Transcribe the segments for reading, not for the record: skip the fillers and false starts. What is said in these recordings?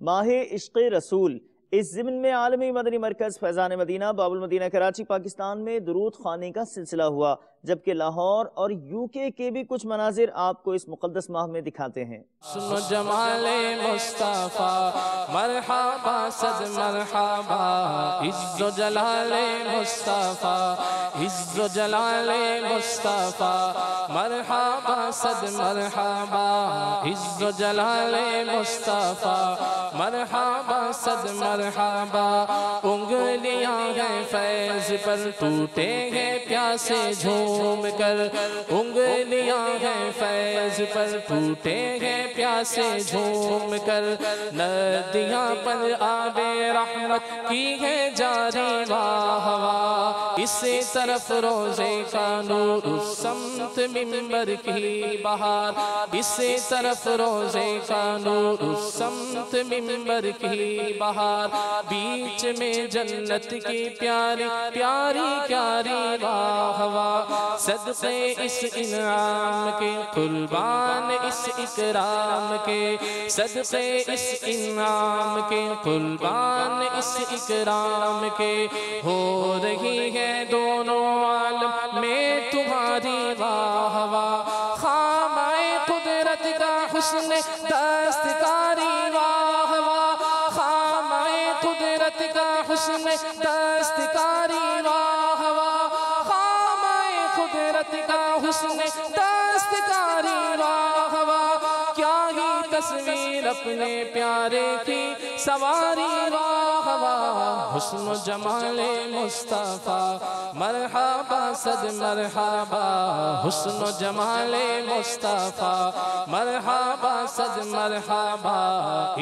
ماہ عشق رسول۔ اس ضمن میں عالمی مدنی مرکز فیضان مدینہ باب المدینہ کراچی پاکستان میں درود خوانی کا سلسلہ ہوا، جبکہ لاہور اور UK کے بھی کچھ مناظر آپ کو اس مقدس ماہ میں دکھاتے ہیں۔ سنو جمال مصطفیٰ مرحبا صد مرحبا، عز و جلال مصطفیٰ عز و جلال مصطفیٰ مرحبا صد مرحبا، عز و جلال مصطفیٰ مرحبا صد مرحبا۔ انگلیاں ہیں فیض پر ٹوٹے ہیں پیاسے جھوم کر، انگلیاں ہیں فیض پر ٹوٹے ہیں پیاسے جھوم کر، ندیاں پر آب رحمت کی ہے جاری واہ واہ، اسی طرف روزے کا نور اس سمت منبر کی بہار، اسی طرف روزے کا نور اس سمت منبر کی بہار، بیچ میں جنت کی پیاری پیاری پیاری واہ واہ، صدقے اس انعام کے قربان اس اکرام کے، صدقے اس انعام کے قربان اس اکرام کے، ہو رہی ہے دونوں عالم میں تمہاری واہ واہ، خامہ قدرت کا حسن دستکاری واہ واہ، خامہ قدرت کا حسن دستکاری واہ واہ، خامہ قدرت کا حسن دستکاری واہ واہ، کیا ہی تصویر اپنے پیارے کی سواری واہ واہ، حسن و جمال مصطفیٰ مرحبا صد مرحبا، حسن و جمال مصطفیٰ مرحبا صد مرحبا،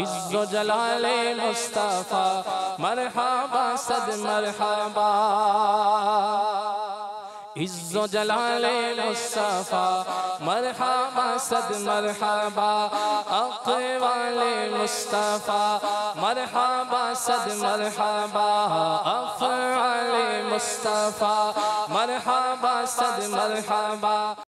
عز و جلال مصطفیٰ مرحبا صد مرحبا، عز و جلال مصطفیٰ مرحبا صد مرحبا، اقوال مصطفیٰ مرحبا صد مرحبا، افعال مصطفیٰ مرحبا صد مرحبا۔